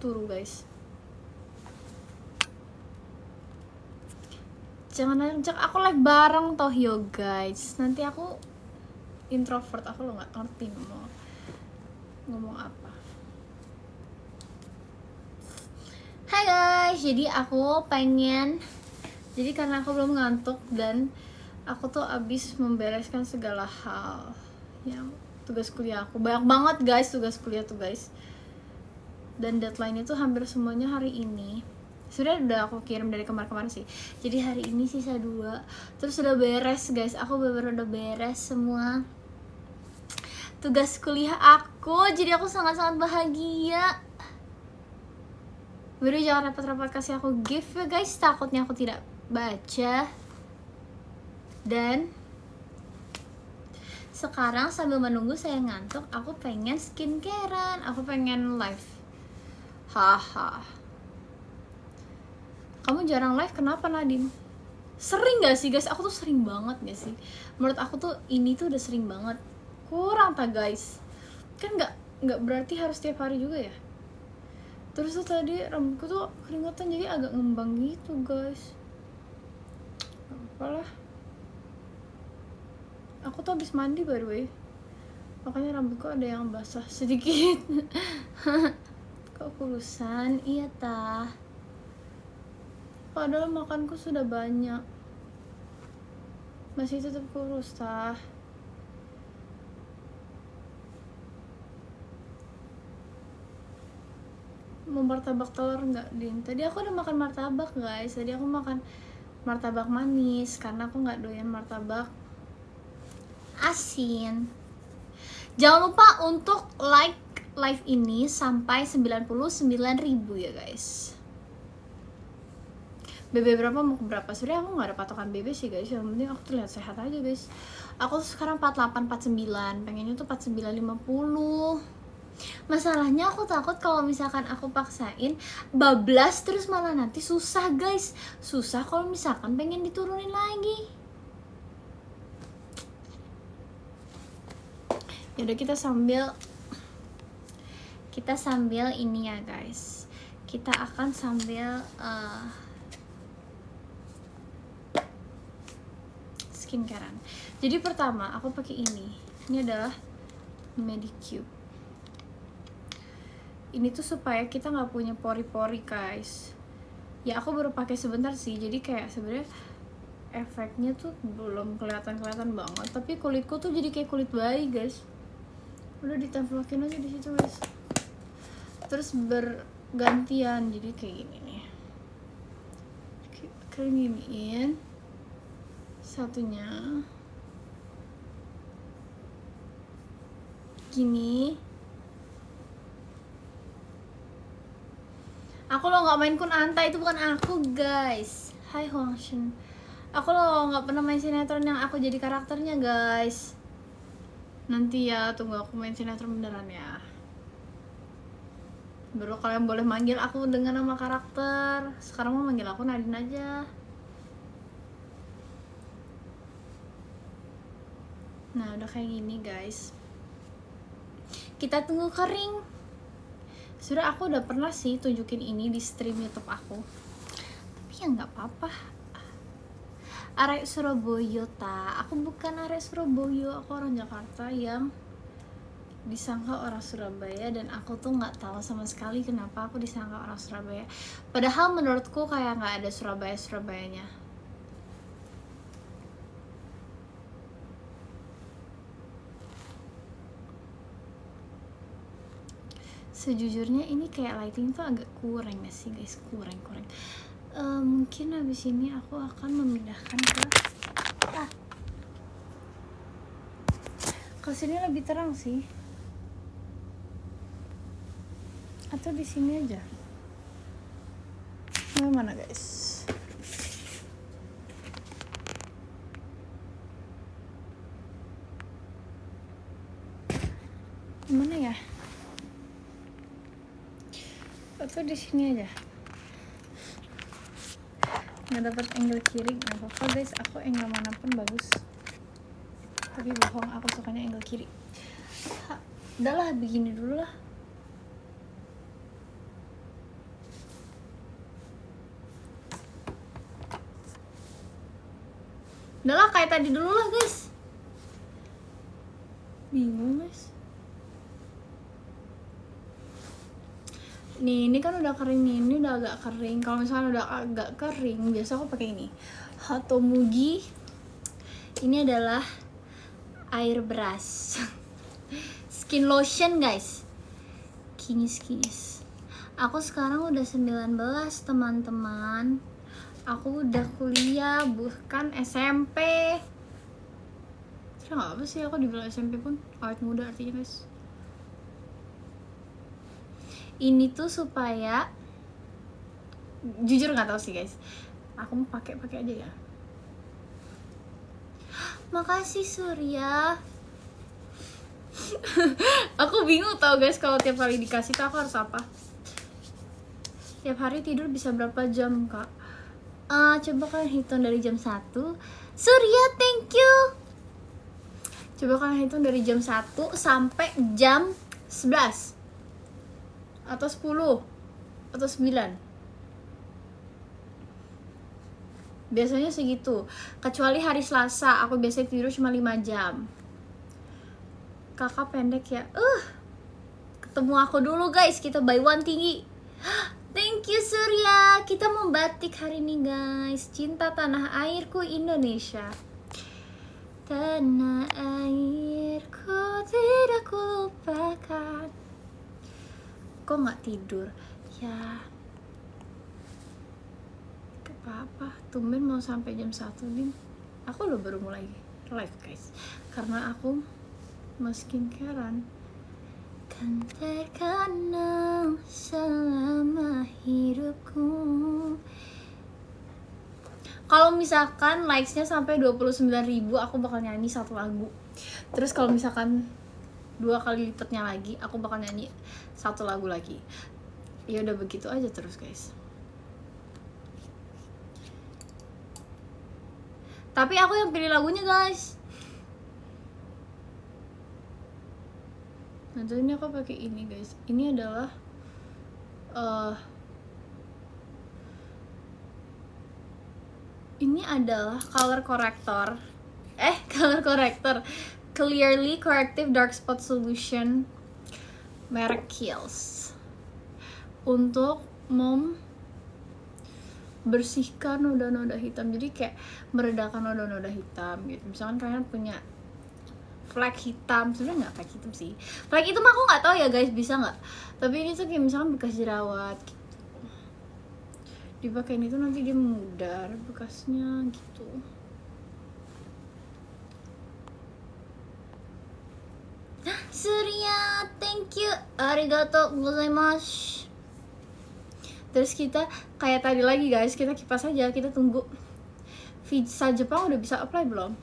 turu guys. Jangan ajak aku live bareng toh yo guys. Nanti aku introvert, aku lo nggak ngerti mau ngomong apa. Hai guys, jadi aku pengen, jadi karena aku belum ngantuk dan aku tuh abis membereskan segala hal yang tugas kuliah aku. Banyak banget guys tugas kuliah tuh guys. Dan deadline itu hampir semuanya hari ini. Sudah aku kirim dari kemarin-kemarin sih. Jadi hari ini sisa 2. Terus udah beres guys. Aku bener-bener udah beres semua tugas kuliah aku. Jadi aku sangat-sangat bahagia. Baru jangan repot-repot kasih aku gift ya guys. Takutnya aku tidak baca. Dan sekarang sambil menunggu saya ngantuk, aku pengen skincarean. Aku pengen live. Haha. Kamu jarang live kenapa Nadine? Sering gak sih guys? Aku tuh sering banget gak sih? Menurut aku tuh ini tuh udah sering banget. Kurang tak guys? Kan nggak berarti harus tiap hari juga ya. Terus tuh tadi rambutku tuh keringetan jadi agak ngembang gitu guys. Apalah. Aku tuh habis mandi by the way. Makanya rambutku ada yang basah sedikit. Kok kurusan? Iya tah. Padahal makanku sudah banyak. Masih tetap kurus tah. Mau martabak telur nggak Din? Tadi aku udah makan martabak guys. Tadi aku makan martabak manis karena aku nggak doyan martabak asin. Jangan lupa untuk like live ini sampai 99.000 ya guys. BB berapa mau ke berapa? Sebenernya aku gak ada patokan BB sih guys. Yang penting aku terlihat sehat aja guys. Aku tuh sekarang 48, 49. Pengennya tuh 49, 50. Masalahnya aku takut kalau misalkan aku paksain bablas terus malah nanti susah guys. Susah kalau misalkan pengen diturunin lagi. Yaudah kita sambil ini ya guys. Kita akan sambil skincarean. Jadi pertama aku pakai ini. Ini adalah Medicube. Ini tuh supaya kita nggak punya pori-pori guys. Ya aku baru pakai sebentar sih. Jadi kayak sebenarnya efeknya tuh belum kelihatan banget. Tapi kulitku tuh jadi kayak kulit bayi guys. Udah ditempelin aja di situ guys. Terus bergantian jadi kayak gini nih. Kayak giniin satunya gini. Aku lo nggak main Kunanta, itu bukan aku guys. Hai Hongshin. Aku lo nggak pernah main sinetron yang aku jadi karakternya guys. Nanti ya tunggu aku main sinetron beneran ya. Baru kalian boleh manggil aku dengan nama karakter. Sekarang mau manggil aku Nadine aja. Nah udah kayak gini guys. Kita tunggu kering. Sudah aku udah pernah sih tunjukin ini di stream YouTube aku. Tapi ya nggak apa-apa. Arek Surabaya ta. Aku bukan arek Surabaya, aku orang Jakarta yang disangka orang Surabaya. Dan aku tuh nggak tahu sama sekali kenapa aku disangka orang Surabaya. Padahal menurutku kayak nggak ada Surabaya-Surabayanya. Sejujurnya ini kayak lighting tuh agak kurang ya sih guys, kurang. Mungkin habis ini aku akan memindahkan ke sini lebih terang sih, atau di sini aja. Mana guys? Mana ya? Atau di sini aja. Nggak dapat angle kiri, nggak apa-apa guys. Aku angle manapun bagus. Tapi bohong, aku sukanya angle kiri. Udahlah, begini dulu lah. Udah lah, kayak tadi dulu lah guys. Bingung guys. Nih, ini kan udah kering nih, ini udah agak kering. Kalau misalnya udah agak kering, biasa aku pakai ini. Hatomugi. Ini adalah air beras. Skin lotion guys. Kinis. Aku sekarang udah 19 teman-teman. Aku udah kuliah, bukan SMP. Terus gak apa sih aku dibilang SMP pun awet muda artinya guys. Ini tuh supaya, jujur nggak tahu sih guys, aku mau pakai aja ya. Makasih Surya. Aku bingung tau guys, kalau tiap kali dikasih tuh aku harus apa. Tiap hari tidur bisa berapa jam kak? Coba kalian hitung dari jam 1. Surya, thank you. Coba kalian hitung dari jam 1 sampai jam 11 atau 10 atau 9. Biasanya segitu. Kecuali hari Selasa, aku biasanya tidur cuma 5 jam. Kakak pendek ya. Ketemu aku dulu guys, kita buy one tinggi. Thank you Surya. Kita membatik hari ini guys. Cinta tanah airku Indonesia. Tanah airku tidak kulupakan. Kok nggak tidur? Ya gak apa-apa. Tumben mau sampai jam 1 nih. Aku loh baru mulai live guys. Karena aku mau skincarean. Kan terkenal selama hidupku. Kalau misalkan likes-nya sampai 29.000, aku bakal nyanyi satu lagu. Terus kalau misalkan 2 kali lipatnya lagi, aku bakal nyanyi satu lagu lagi. Ya udah begitu aja terus guys. Tapi aku yang pilih lagunya guys. Nah, jadi ini aku pakai ini guys. Ini adalah color corrector. Color corrector. Clearly Corrective Dark Spot Solution merek Kiehl's. Untuk bersihkan noda-noda hitam. Jadi kayak meredakan noda-noda hitam gitu. Misalkan kalian punya flek hitam, sebenarnya nggak flek hitam sih. Flek hitam aku nggak tahu ya guys, bisa nggak? Tapi ini tuh kayak misalkan bekas jerawat gitu. Dipakein itu nanti dia memudar bekasnya gitu. Surya, thank you. Arigatou gozaimasu. Terus kita kayak tadi lagi guys, kita kipas aja, kita tunggu. Visa Jepang udah bisa apply belum?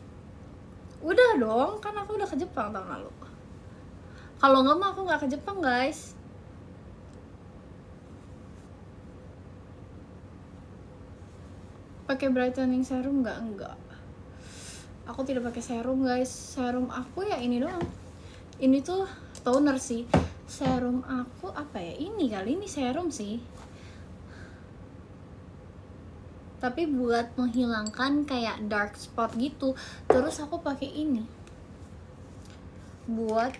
Udah dong, kan aku udah ke Jepang tahun lalu. Kalau nggak mah aku nggak ke Jepang guys. Pakai brightening serum nggak? Enggak. Aku tidak pakai serum guys. Serum aku ya ini doang. Ini tuh toner sih. Serum aku apa ya? Ini kali, ini serum sih. Tapi buat menghilangkan kayak dark spot gitu. Terus aku pakai ini buat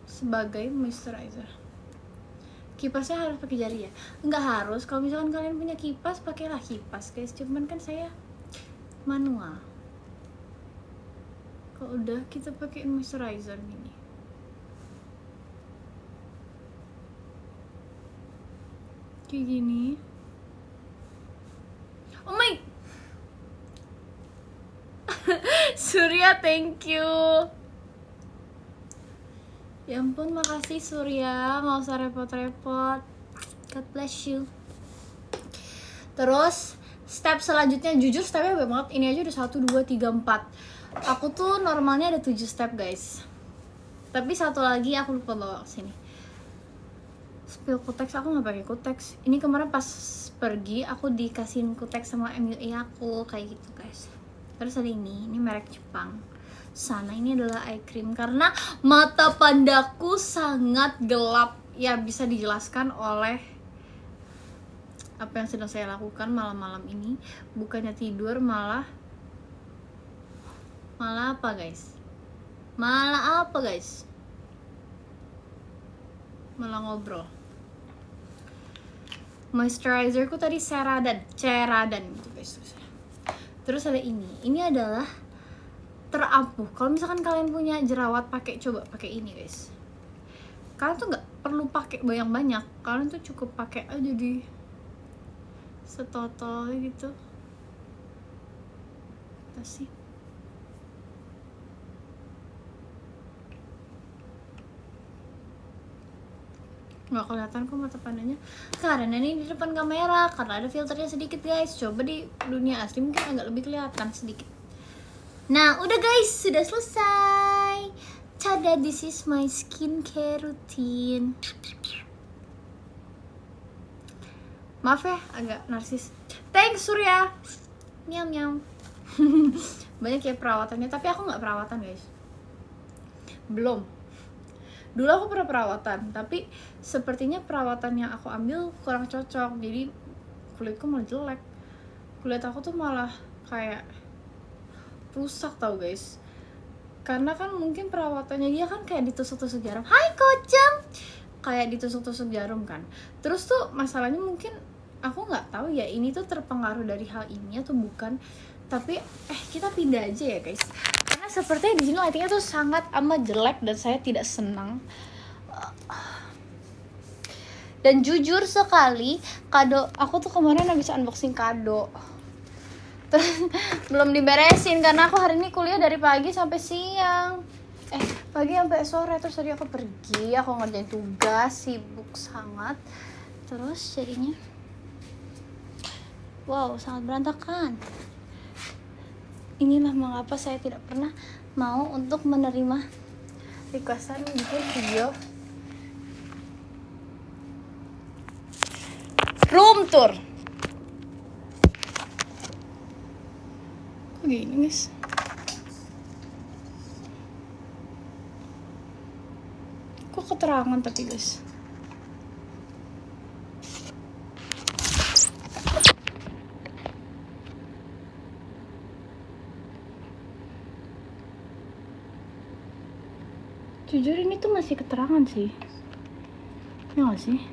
sebagai moisturizer. Kipasnya harus pakai jari ya? Nggak harus. Kalau misalkan kalian punya kipas, pakailah kipas guys. Cuman kan saya manual. Kalau udah kita pakai moisturizer gini. Kayak gini. Oh my Surya, thank you. Ya ampun, makasih Surya, nggak usah repot-repot. God bless you. Terus step selanjutnya, jujur stepnya banyak banget. Ini aja udah 1, 2, 3, 4. Aku tuh normalnya ada 7 step guys. Tapi satu lagi aku lupa bawa sini. Spill kutex, aku nggak pakai kutex. Ini kemarin pas pergi aku dikasihin kutex sama MUA aku kayak gitu guys. Terus ada ini merek Jepang. Sana ini adalah eye cream karena mata pandaku sangat gelap. Ya bisa dijelaskan oleh apa yang sedang saya lakukan malam-malam ini. Bukannya tidur, malah apa guys? Malah ngobrol. Moisturizerku tadi ceradan gitu guys. Terus ada ini adalah terampuh. Kalau misalkan kalian punya jerawat, coba pakai ini guys. Kalian tuh nggak perlu pakai banyak, kalian tuh cukup pakai aja di setotol gitu. Apa sih? Nggak kelihatan kok mata pandanya karena ini di depan kamera, karena ada filternya sedikit guys. Coba di dunia asli mungkin agak lebih kelihatan sedikit. Nah udah guys, sudah selesai. Tada, this is my skincare routine. Maaf ya agak narsis. Thanks Surya. Nyam. Banyak ya perawatannya, tapi aku nggak perawatan guys. Belum. Dulu aku pernah perawatan, tapi sepertinya perawatan yang aku ambil kurang cocok. Jadi kulitku malah jelek. Kulit aku tuh malah kayak rusak tau guys. Karena kan mungkin perawatannya dia kan kayak ditusuk-tusuk jarum. Hai Kocang. Kayak ditusuk-tusuk jarum kan. Terus tuh masalahnya mungkin aku nggak tahu ya ini tuh terpengaruh dari hal ini atau bukan. Tapi kita pindah aja ya guys. Karena sepertinya di sini lightingnya tuh sangat amat jelek dan saya tidak senang. Dan jujur sekali, kado aku tuh kemarin habis unboxing kado. Terus belum diberesin karena aku hari ini kuliah dari pagi sampai siang. Pagi sampai sore. Terus tadi aku pergi, aku ngerjain tugas, sibuk sangat. Terus jadinya wow, sangat berantakan. Inilah mengapa saya tidak pernah mau untuk menerima requestan bikin video room tour. Kok gini guys? Kok keterangan tapi guys? Jujur ini tuh masih keterangan sih. Ya gak sih?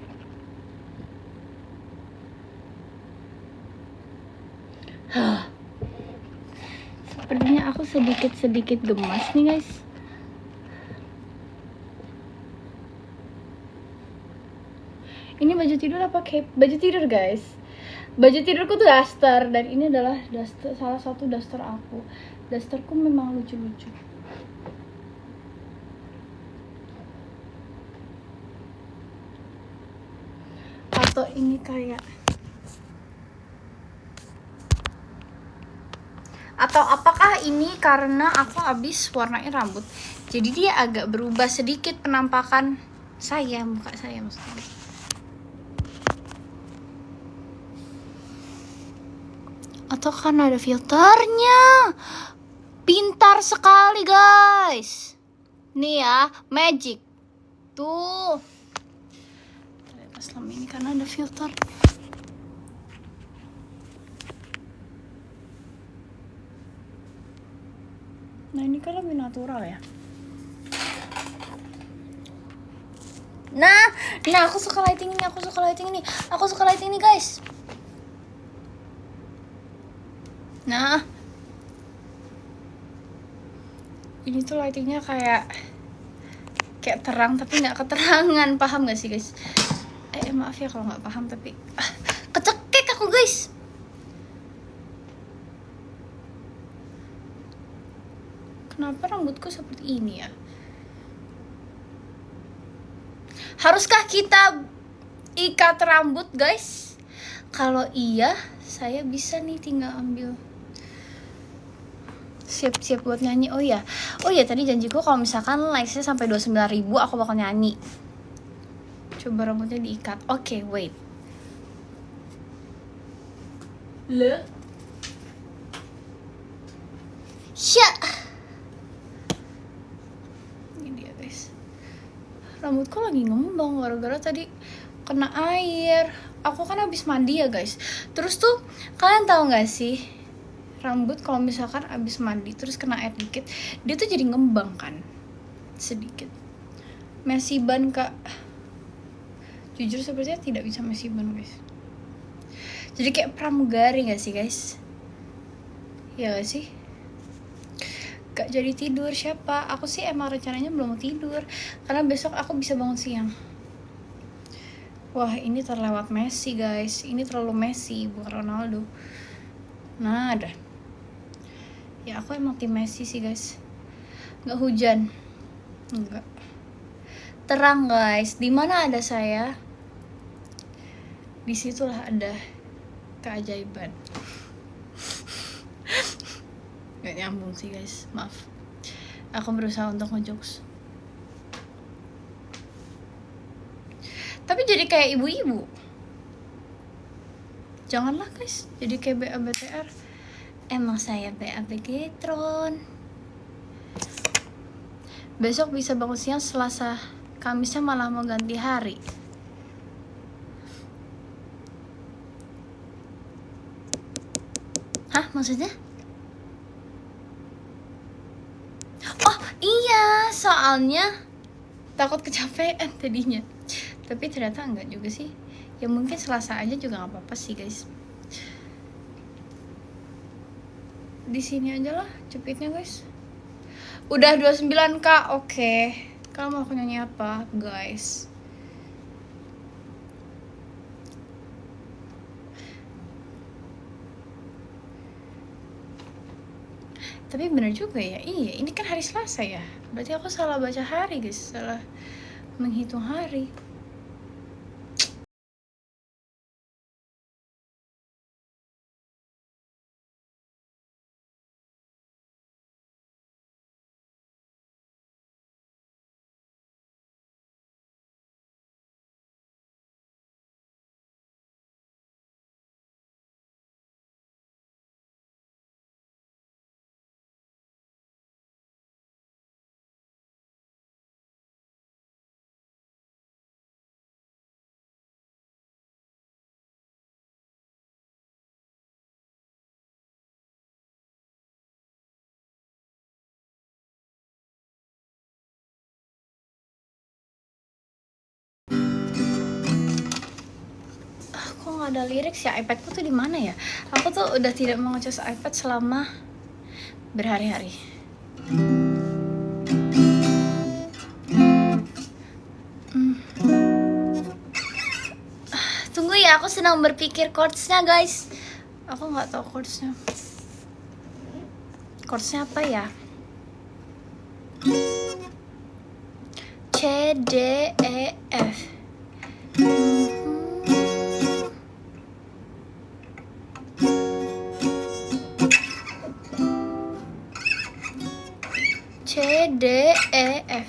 Sepertinya aku sedikit gemas nih guys. Ini baju tidur apa cape? Baju tidur guys. Baju tidurku tuh daster. Dan ini adalah daster, salah satu daster aku. Dasterku memang lucu-lucu. Atau ini kayak, atau apakah ini karena aku habis warnain rambut, jadi dia agak berubah sedikit penampakan saya, muka saya maksudnya. Atau karena ada filternya. Pintar sekali guys. Nih ya, magic. Tuh. Ternyata selama ini karena ada filter. Nah ini kan lebih natural ya. Nah aku suka lighting ini, aku suka lighting ini guys. Nah ini tuh lightingnya kayak terang tapi nggak keterangan, paham gak sih guys? Maaf ya kalau nggak paham, tapi kecekek aku guys. Kenapa rambutku seperti ini ya? Haruskah kita ikat rambut guys? Kalau iya, saya bisa nih tinggal ambil. Siap-siap buat nyanyi. Oh ya tadi janjiku kalau misalkan likes-nya sampai 29.000 aku bakal nyanyi. Coba rambutnya diikat. Oke, wait. Look. Ini dia guys. Rambutku lagi ngembang gara-gara tadi kena air. Aku kan habis mandi ya guys. Terus tuh kalian tahu nggak sih, rambut kalau misalkan habis mandi terus kena air dikit, dia tuh jadi ngembang kan sedikit. Messy ban kak. Jujur sepertinya tidak bisa messy ban guys. Jadi kayak pramugari nggak sih guys? Ya gak sih? Gak jadi tidur siapa? Aku sih emang rencananya belum mau tidur karena besok aku bisa bangun siang. Wah ini terlewat Messi guys. Ini terlalu Messi, bukan Ronaldo. Nah ada. Ya aku emang tim Messi sih guys. Gak hujan. Enggak. Terang guys. Dimana ada saya, disitulah ada keajaiban. Gak nyambung sih guys, maaf. Aku berusaha untuk ngejokes. Tapi jadi kayak ibu-ibu. Janganlah guys, jadi kayak BABTR. Emang saya BAB Getron. Besok bisa bangun siang, Selasa, Kamisnya malah mau ganti hari. Hah, maksudnya? Oh iya, soalnya takut kecapean tadinya. Tapi ternyata enggak juga sih. Ya mungkin Selasa aja juga nggak apa-apa sih guys. Di sini aja lah jepitnya guys. Udah 29k, oke. Kalau mau aku nyanyi apa guys? Tapi bener juga ya, iya ini kan hari Selasa ya. Berarti aku salah baca hari guys, salah menghitung hari. Kok nggak ada lirik sih? iPadku tuh di mana ya? Aku tuh udah tidak mau ngecas iPad selama berhari-hari. Tunggu ya, aku sedang berpikir chordsnya guys. Aku nggak tahu chordsnya. Chordsnya apa ya? C D E F. C D E F.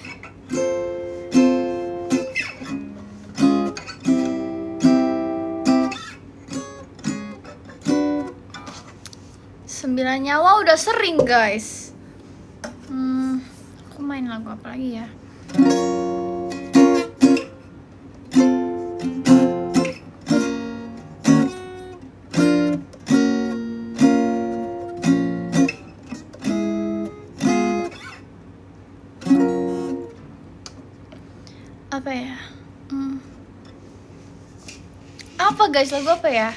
Sembilan nyawa udah sering guys. Aku main lagu apa lagi ya? Apa ya? Apa guys, lagu apa ya?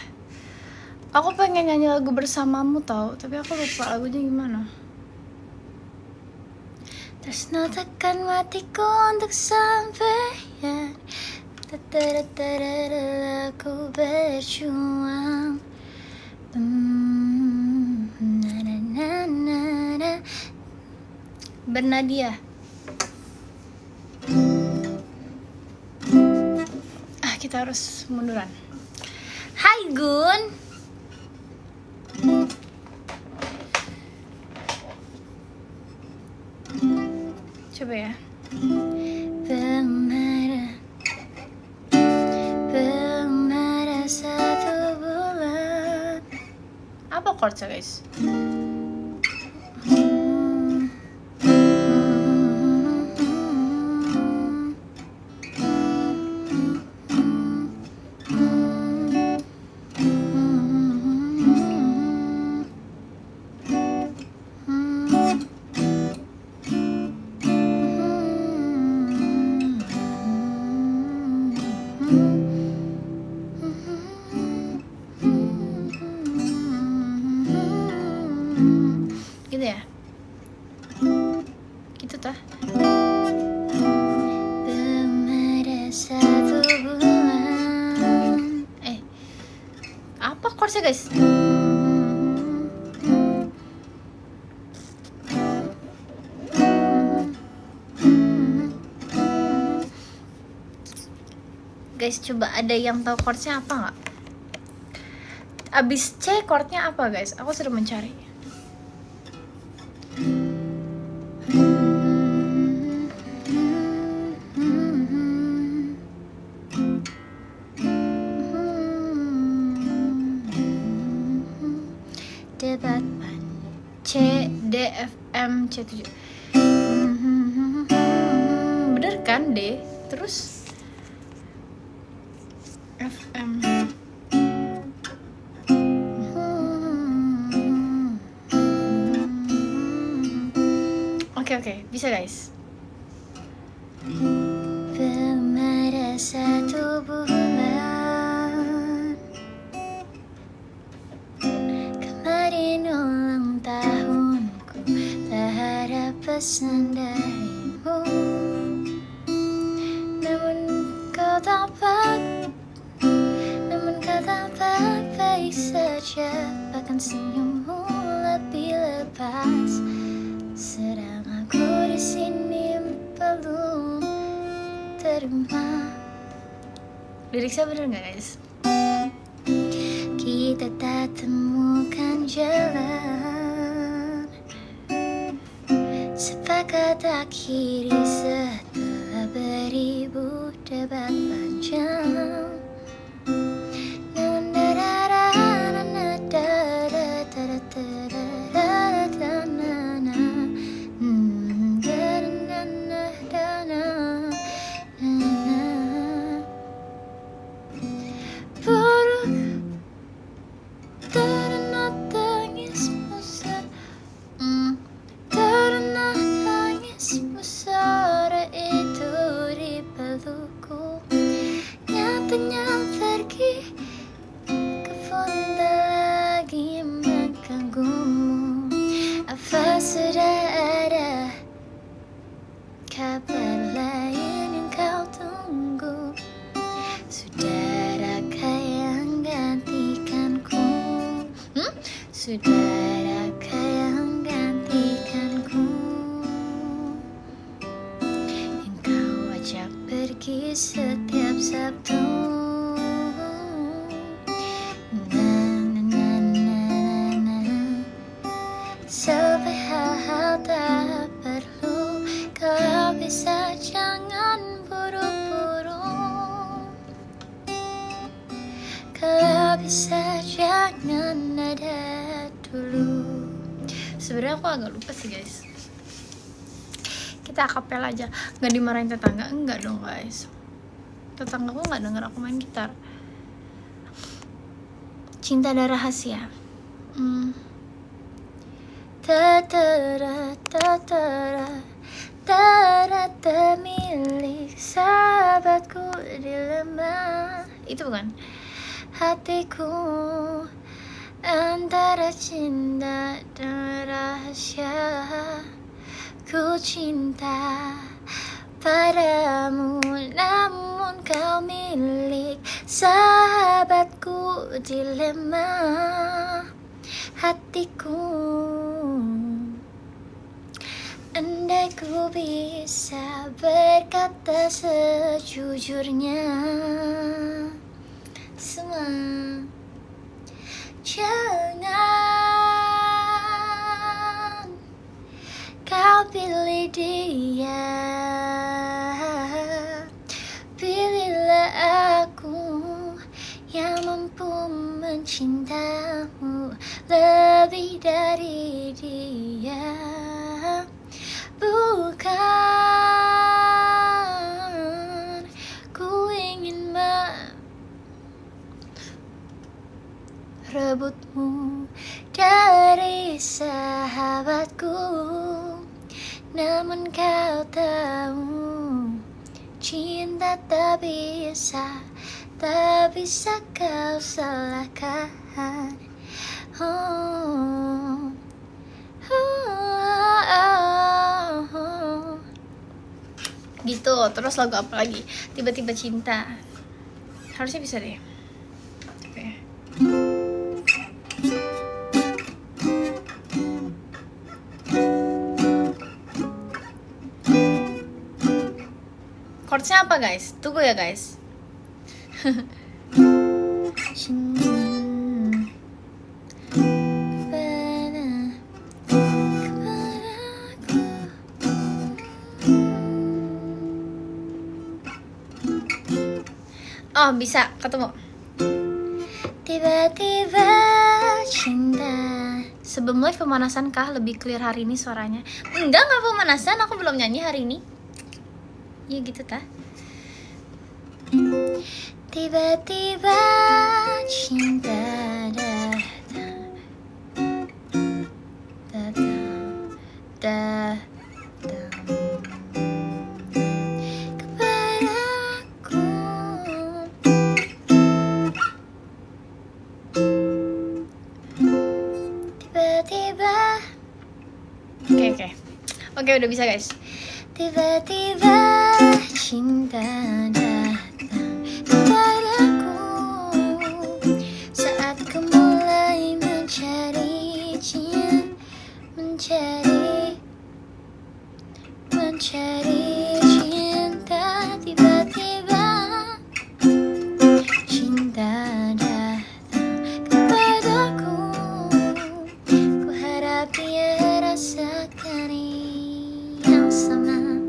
Aku pengen nyanyi lagu Bersamamu tau, tapi aku lupa lagunya gimana. Tresno tekan matiku untuk sampeyan, aku berjuang. Bernadia. Kita harus munduran. Hai Gun. Coba ya. Belum ada satu bulan. Apa chordnya guys? Gitu ya? Gitu tah? Belum ada satu bulan. Apa chordsnya guys? Guys, coba ada yang tahu chordsnya apa nggak? Abis C chordnya apa guys? Aku sudah mencari. Debat C, D, F, M, C7. Bener kan D? Terus F, M. Oke, bisa guys. Belum ada satu bulan kemarin ulang tahunku, tak ada pesan darimu, namun kau tampak baik saja, bahkan senyummu lebih lepas, sedang aku di sini belum terima. Liriknya bener nggak guys? Kita tak temukan jalan, sepakat akhiri setelah beribu debat panjang. Sudah ada kabar lain yang kau tunggu? Sudahkah yang gantikanku? Sudahkah yang gantikanku? Yang kau ajak pergi setiap Sabtu. Sampai hal-hal tak perlu, kalau bisa jangan buru-buru. Kalau bisa jangan ada dulu. Sebenarnya aku agak lupa sih guys. Kita akapel aja. Nggak dimarahin tetangga? Enggak dong guys. Tetanggaku nggak denger aku main gitar. Cinta dan rahasia. Tatara milik sahabatku dilema. Itu bukan? Hatiku antara cinta dan rahasia. Ku cinta padamu, namun kau milik sahabatku dilema. Hatiku, andai ku bisa berkata sejujurnya, semua jangan kau pilih dia, pilihlah aku yang mampu mencintamu lebih dari dia. Bukan ku ingin merebutmu dari sahabatku, namun kau tahu cinta tak bisa tak bisa kau salahkan. Oh, oh, oh, oh. Gitu. Terus lagu apa lagi? Tiba-tiba cinta. Harusnya bisa deh. Oke. Chordsnya apa guys? Tunggu ya guys. Oh bisa ketemu. Tiba-tiba cinta. Sebelum live pemanasan kah? Lebih clear hari ini suaranya. Enggak pemanasan, aku belum nyanyi hari ini. Ya gitu ta. Tiba-tiba cinta datang, datang kepadaku. Tiba-tiba. Oke, udah bisa guys. Tiba-tiba cinta datang kepadaku saat ku mulai mencari cinta, mencari cinta. Tiba-tiba cinta datang kepadaku, ku harap dia rasakan yang sama.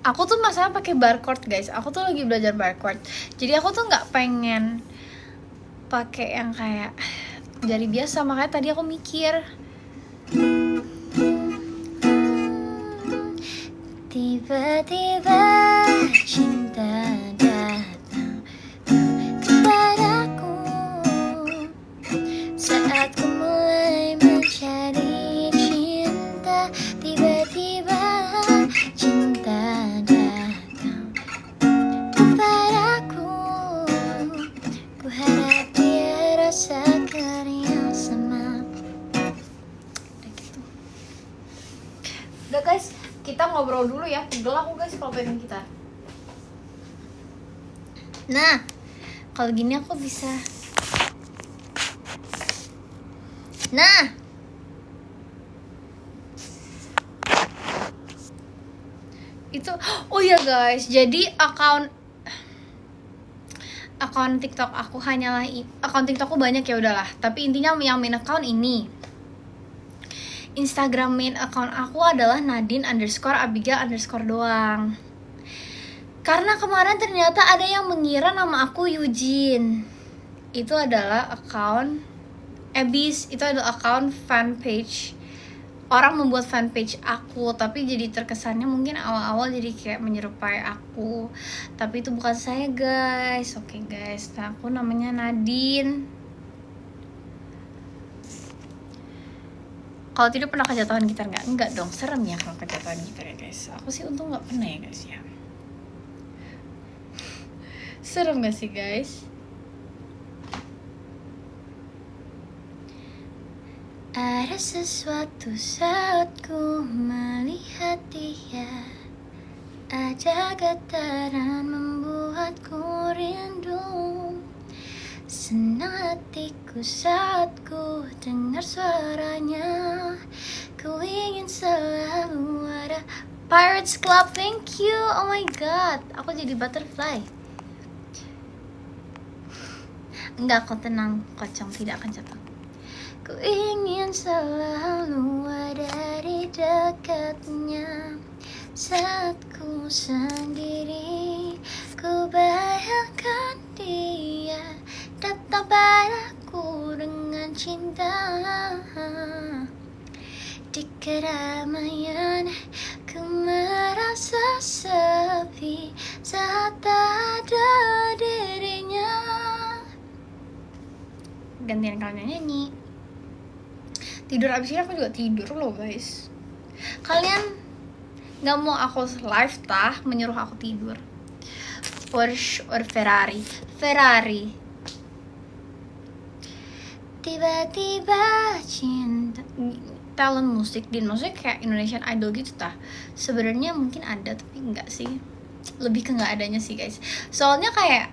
Aku tuh masalah pakai barcode guys. Aku tuh lagi belajar barcode. Jadi aku tuh nggak pengen pakai yang kayak jari biasa. Makanya tadi aku mikir. Tiba-tiba cinta datang kepadaku saat ku mulai mencari cinta. Tiba-tiba cinta datang kepadaku, ku harap dia rasakan yang sama. Udah gitu. Udah guys, kita ngobrol dulu ya. Pegel aku guys kalau pegang gitar. Nah, kalau gini aku bisa. Nah, itu oh ya guys, jadi akun TikTok aku hanyalah akun TikTokku banyak ya udahlah. Tapi intinya yang main account ini. Instagram main account aku adalah Nadine_Abigail_ doang. Karena kemarin ternyata ada yang mengira nama aku Eugene. Itu adalah account itu adalah account fanpage. Orang membuat fanpage aku, tapi jadi terkesannya mungkin awal-awal jadi kayak menyerupai aku. Tapi itu bukan saya guys. Oke guys, nah aku namanya Nadine. Kalau tidak pernah kejatuhan gitar nggak? Enggak dong, serem ya kalau kejatuhan gitar ya guys. Aku sih untung nggak pernah ya guys ya. Serem gak sih guys? Ada sesuatu saat ku melihat dia, ada getaran membuatku rindu. Senang hatiku saat ku dengar suaranya. Ku ingin selalu ada. Pirates Club, thank you. Oh my god, aku jadi butterfly. Enggak, kau tenang, kocong, tidak akan jatuh. Ku ingin selalu ada di dekatnya. Saat ku sendiri, ku bayangkan dia datang padaku dengan cinta. Di keramaian, ku merasa sepi saat ada dirinya. Gantian kalian nyanyi. Tidur abis ini aku juga tidur loh guys. Kalian nggak mau aku live tah menyuruh aku tidur. Porsche or Ferrari? Ferrari. Tiba-tiba cinta. Talent musik din, maksudnya kayak Indonesian Idol gitu tah. Sebenarnya mungkin ada tapi enggak sih. Lebih ke nggak adanya sih guys. Soalnya kayak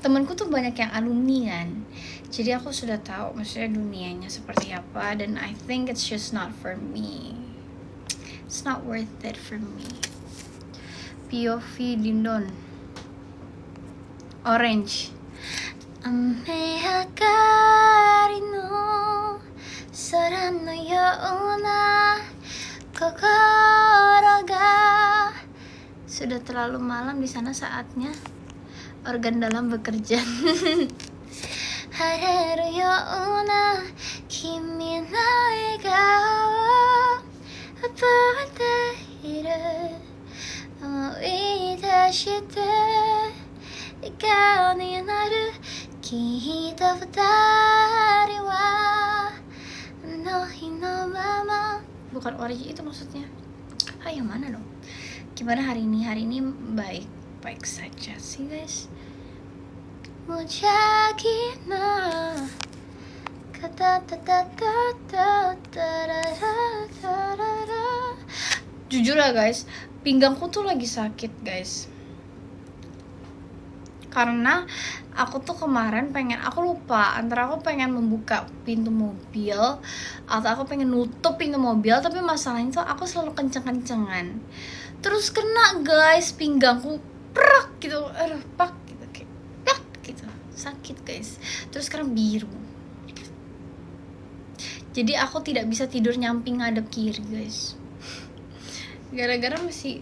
temanku tuh banyak yang alumni kan, jadi aku sudah tahu maksudnya dunianya seperti apa, dan I think it's just not for me. It's not worth it for me. POV Dindon Orange. Ame hakari no sora no youna kokoro ga. Sudah terlalu malam di sana, saatnya organ dalam bekerja. Hareru youna kimi no egao apatte iru思い出して笑顔になるきっと二人はあの日のまま. Bukan origin itu maksudnya. Yang mana dong? Gimana hari ini? Hari ini baik saja sih guys. 무작위 나 jujur ya guys, pinggangku tuh lagi sakit guys, karena aku tuh kemarin aku lupa antara aku pengen membuka pintu mobil atau aku pengen nutup pintu mobil, tapi masalahnya tuh aku selalu kenceng-kencengan, terus kena guys pinggangku, prak gitu, pak gitu, kayak pak gitu, sakit guys, terus sekarang biru, jadi aku tidak bisa tidur nyamping ngadep kiri guys, gara-gara masih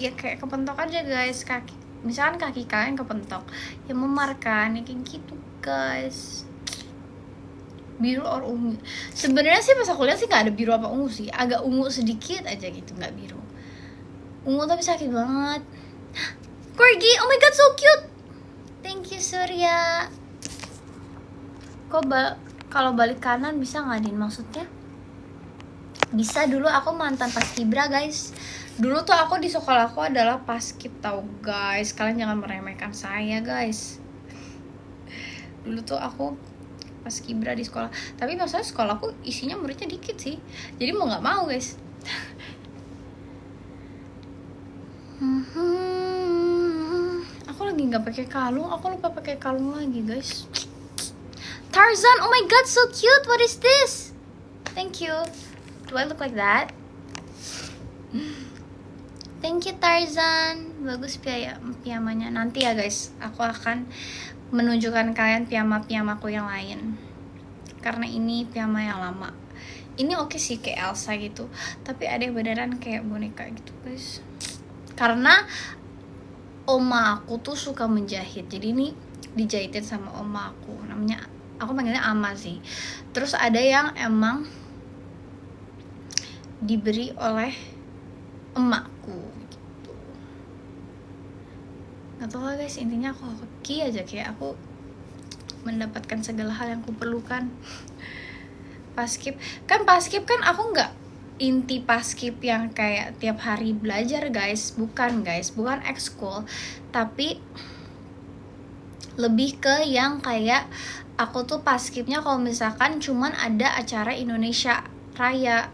ya kayak kepentok aja guys, kaki misalkan kaki kalian kepentok ya memar kan, ya kayak gitu guys. Biru or ungu, sebenarnya sih pas aku lihat sih nggak ada biru apa ungu sih, agak ungu sedikit aja gitu, nggak biru ungu, tapi sakit banget. Corgi, oh my god so cute, thank you Surya. Kok kalau balik kanan bisa nggak Din, maksudnya? Bisa, dulu aku mantan paskibra guys. Dulu tuh aku di sekolahku adalah paskib tau guys. Kalian jangan meremehkan saya guys. Dulu tuh aku paskibra di sekolah. Tapi maksudnya sekolahku isinya muridnya dikit sih, jadi mau nggak mau guys. Aku lagi nggak pakai kalung. Aku lupa pakai kalung lagi guys. Tarzan, oh my god so cute. What is this? Thank you. Do I look like that? Thank you Tarzan. Bagus piyamanya. Nanti ya guys, aku akan menunjukkan kalian piyama-piyamaku yang lain, karena ini piyama yang lama. Ini oke sih kayak Elsa gitu, tapi ada yang beneran kayak boneka gitu guys. Karena oma aku tuh suka menjahit, jadi ini dijahitin sama oma aku. Namanya, aku panggilnya Ama sih. Terus ada yang emang diberi oleh emakku gitu. Gak tau lah guys, intinya aku hoki aja, kayak aku mendapatkan segala hal yang kuperlukan. Paskib kan aku nggak inti paskib yang kayak tiap hari belajar guys, bukan guys, bukan ekskul, tapi lebih ke yang kayak aku tuh paskibnya kalau misalkan cuman ada acara Indonesia Raya,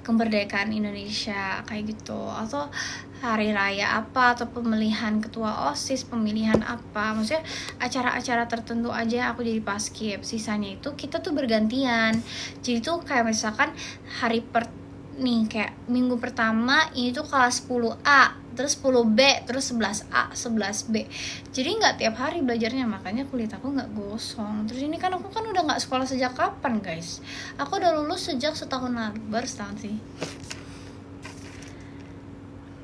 kemerdekaan Indonesia kayak gitu, atau hari raya apa, atau pemilihan ketua OSIS, pemilihan apa, maksudnya acara-acara tertentu aja aku jadi paskib. Sisanya itu kita tuh bergantian, jadi tuh kayak misalkan kayak minggu pertama ini tuh kelas 10A, terus 10B, terus 11A, 11B. Jadi nggak tiap hari belajarnya, makanya kulit aku nggak gosong. Terus ini kan aku kan udah nggak sekolah sejak kapan guys? Aku udah lulus sejak setahun lalu, baru setahun sih.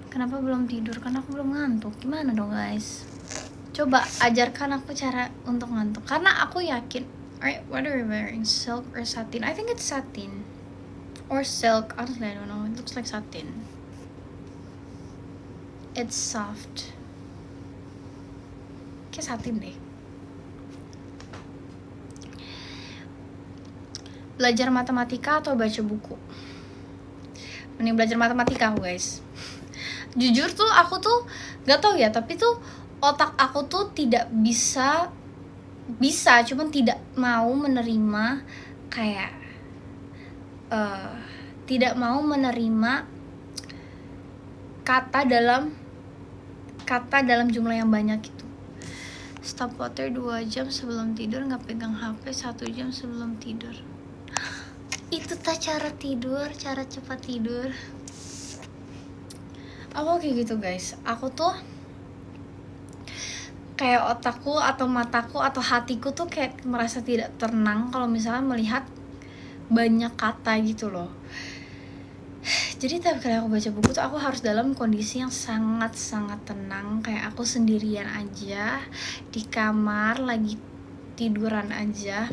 Kenapa belum tidur? Karena aku belum ngantuk. Gimana dong guys? Coba ajarkan aku cara untuk ngantuk. Karena aku yakin, what are you wearing? Silk or satin? I think it's satin. Or silk, honestly I don't know, it looks like satin. It's soft, kayak satin deh. belajar matematika atau baca buku? Mending belajar matematika aku guys. Jujur tuh aku tuh gak tahu ya, tapi tuh otak aku tuh tidak bisa cuman tidak mau menerima kayak tidak mau menerima kata dalam jumlah yang banyak gitu. Stop water 2 jam sebelum tidur, nggak pegang HP 1 jam sebelum tidur. Itu tak cara tidur, cara cepat tidur. Aku kayak gitu guys. Aku tuh kayak otakku atau mataku atau hatiku tuh kayak merasa tidak tenang kalau misalnya melihat banyak kata gitu loh. Jadi tiap kali aku baca buku tuh aku harus dalam kondisi yang sangat-sangat tenang. Kayak aku sendirian aja di kamar lagi tiduran aja.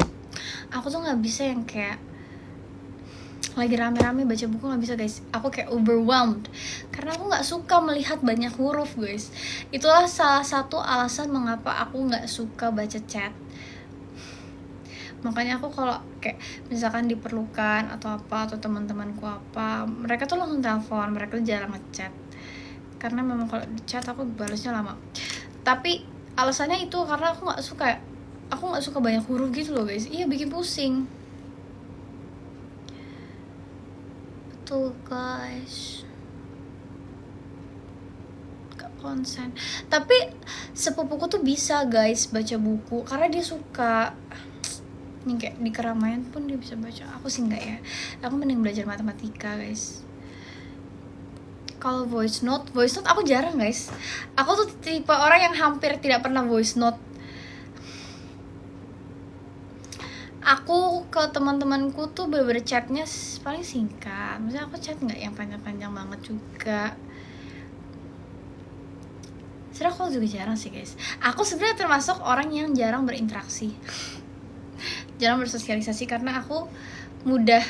Aku tuh gak bisa yang kayak lagi rame-rame baca buku, gak bisa guys. Aku kayak overwhelmed karena aku gak suka melihat banyak huruf guys. Itulah salah satu alasan mengapa aku gak suka baca chat. Makanya aku kalau kayak misalkan diperlukan atau apa, atau teman-temanku apa, mereka tuh langsung telepon, mereka tuh jarang ngechat. Karena memang kalau di chat aku balasnya lama. Tapi alasannya itu karena aku nggak suka banyak huruf gitu loh guys. Iya, bikin pusing. Betul guys. Gak konsen. Tapi sepupuku tuh bisa guys baca buku karena dia suka. Nih kayak di keramaian pun dia bisa baca. Aku sih enggak ya. Aku mending belajar matematika guys. Kalau voice note aku jarang guys. Aku tuh tipe orang yang hampir tidak pernah voice note. Aku ke teman-temanku tuh bener-bener chatnya paling singkat. Maksudnya aku chat nggak yang panjang-panjang banget juga. Sebenernya aku juga jarang sih guys. Aku sebenarnya termasuk orang yang jarang berinteraksi, jarang bersosialisasi karena aku mudah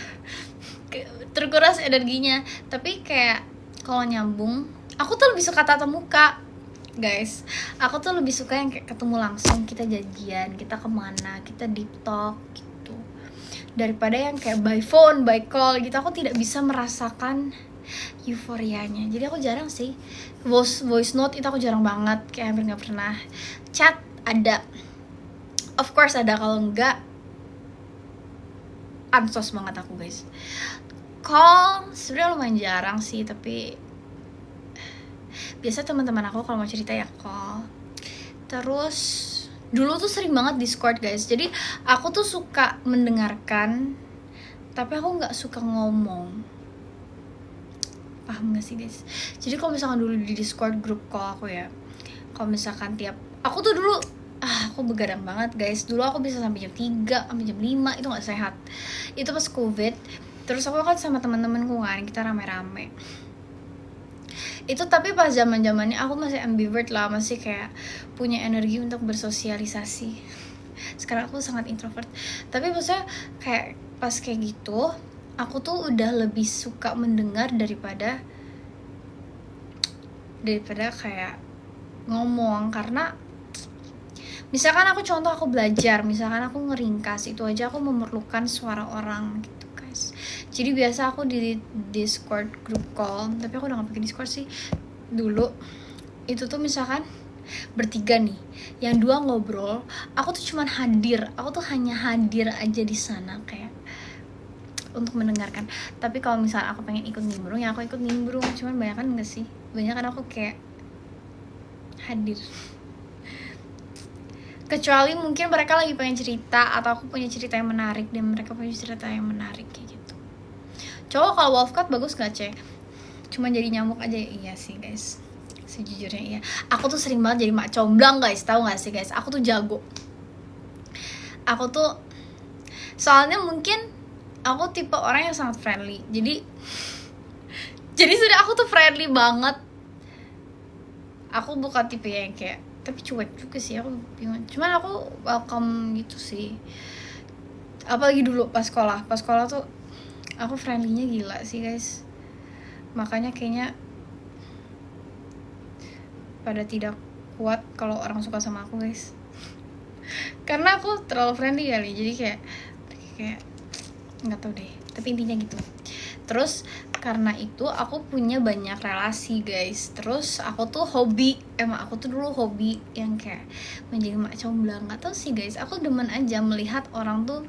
terkuras energinya. Tapi kayak kalau nyambung, aku tuh lebih suka tatap muka guys. Aku tuh lebih suka yang kayak ketemu langsung, kita janjian, kita kemana, kita deep talk gitu, daripada yang kayak by phone, by call gitu. Aku tidak bisa merasakan euforianya. Jadi aku jarang sih voice note, itu aku jarang banget, kayak hampir nggak pernah. Chat ada, of course ada, kalau enggak ansos banget aku guys. Call sebenarnya lumayan jarang sih, tapi biasa teman-teman aku kalau mau cerita ya call. Terus dulu tuh sering banget Discord guys. Jadi aku tuh suka mendengarkan, tapi aku nggak suka ngomong. Paham gak sih guys? Jadi kalau misalkan dulu di Discord grup call aku ya, kalau misalkan aku tuh dulu aku begadang banget guys. Dulu aku bisa sampai jam 3, sampai jam 5, itu gak sehat. Itu pas Covid. Terus aku kan sama teman-temanku kan, kita rame-rame. Itu tapi pas zaman-zamannya aku masih ambivert lah, masih kayak punya energi untuk bersosialisasi. Sekarang aku sangat introvert. Tapi maksudnya kayak pas kayak gitu, aku tuh udah lebih suka mendengar daripada kayak ngomong. Karena misalkan aku belajar, misalkan aku ngeringkas, itu aja aku memerlukan suara orang gitu guys. Jadi biasa aku di Discord group call, tapi aku udah gak pakai Discord sih. Dulu itu tuh misalkan bertiga nih, yang 2 ngobrol, aku tuh cuman hadir. Aku tuh hanya hadir aja di sana kayak untuk mendengarkan. Tapi kalau misalnya aku pengen ikut nimbrung, ya aku ikut nimbrung. Cuman banyak kan enggak sih, banyak kan aku kayak hadir. Kecuali mungkin mereka lagi pengen cerita, atau aku punya cerita yang menarik dan mereka punya cerita yang menarik kayak gitu. Cowok kalau Wolfcat bagus gak cek? Cuma jadi nyamuk aja. Iya sih guys, sejujurnya iya. Aku tuh sering banget jadi mak comblang guys, tahu gak sih guys? Aku tuh jago. Aku tuh soalnya mungkin aku tipe orang yang sangat friendly. Jadi sudah aku tuh friendly banget. Aku bukan tipe yang kayak, tapi cuek juga sih, aku bingung. Cuman aku welcome gitu sih. Apalagi dulu pas sekolah tuh aku friendly-nya gila sih guys. Makanya kayaknya pada tidak kuat kalau orang suka sama aku guys. Karena aku terlalu friendly kali. Jadi kayak nggak tahu deh, tapi intinya gitu. Terus karena itu aku punya banyak relasi guys. Terus aku tuh aku tuh dulu hobi yang kayak menjadi mak comblang. Nggak tahu sih guys, aku demen aja melihat orang tuh,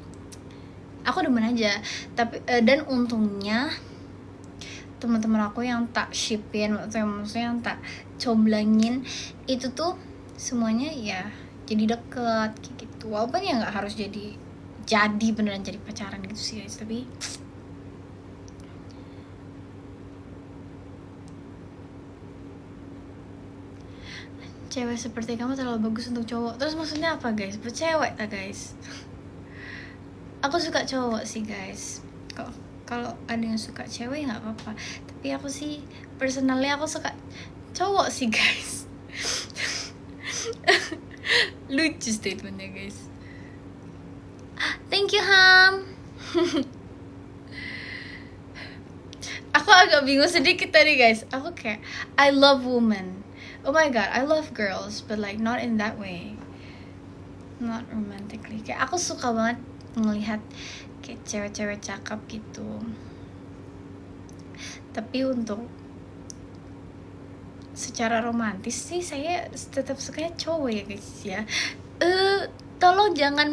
aku demen aja. Tapi dan untungnya teman-teman aku yang tak shipin, maksudnya yang tak comblangin itu tuh semuanya ya jadi deket kayak gitu. Walaupun ya nggak harus jadi beneran jadi pacaran gitu sih guys, tapi cewek seperti kamu terlalu bagus untuk cowok. Terus maksudnya apa guys? Buat cewek tak guys? Aku suka cowok sih guys. Kalau ada yang suka cewek nggak apa-apa. Tapi aku sih personally aku suka cowok sih guys. Lucu statementnya guys. Thank you Ham. Aku agak bingung sedikit tadi guys. Aku kayak I love women. Oh my god, I love girls, but like not in that way. Not romantically. Kayak aku suka banget ngelihat kayak cewek-cewek cakep gitu. Tapi untuk secara romantis sih saya tetap sukanya cowok ya guys ya. Tolong jangan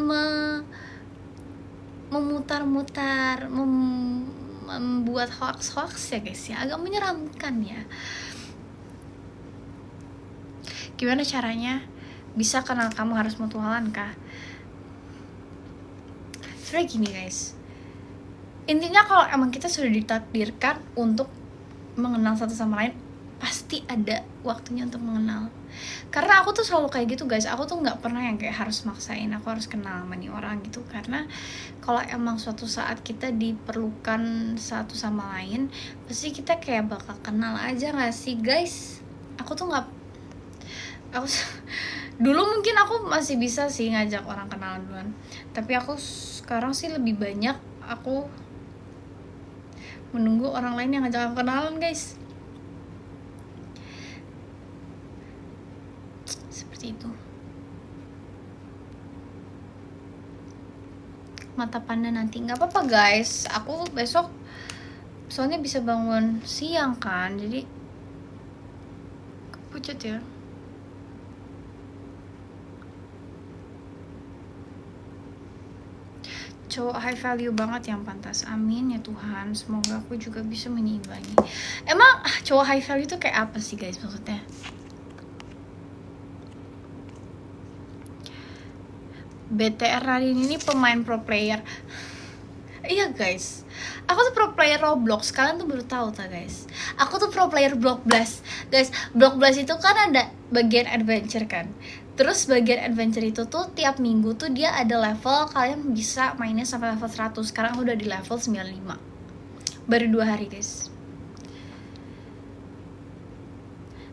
memutar-mutar, membuat hoax ya guys ya, agak menyeramkan ya. Gimana caranya bisa kenal kamu harus mutualan kah? Sebenernya gini guys, intinya kalau emang kita sudah ditakdirkan untuk mengenal satu sama lain, pasti ada waktunya untuk mengenal. Karena aku tuh selalu kayak gitu guys, aku tuh nggak pernah yang kayak harus maksain aku harus kenal sama nih orang gitu. Karena kalau emang suatu saat kita diperlukan satu sama lain, pasti kita kayak bakal kenal aja nggak sih guys? Dulu mungkin aku masih bisa sih ngajak orang kenalan duluan, tapi aku sekarang sih lebih banyak aku menunggu orang lain yang ngajak aku kenalan guys. Seperti itu. Mata panda nanti nggak apa-apa guys, aku besok soalnya bisa bangun siang kan, jadi kepucut ya. Cowok high value banget yang pantas, amin ya Tuhan, semoga aku juga bisa menyeimbangi. Emang cowok high value itu kayak apa sih guys maksudnya? BTR Radin ini pemain pro player. Iya guys, aku tuh pro player Roblox, kalian tuh baru tahu tak guys? Aku tuh pro player Block Blast guys. Block Blast itu kan ada bagian adventure kan. Terus bagian adventure itu tuh tiap minggu tuh dia ada level, kalian bisa mainnya sampai level 100. Sekarang aku udah di level 95. Baru 2 hari guys.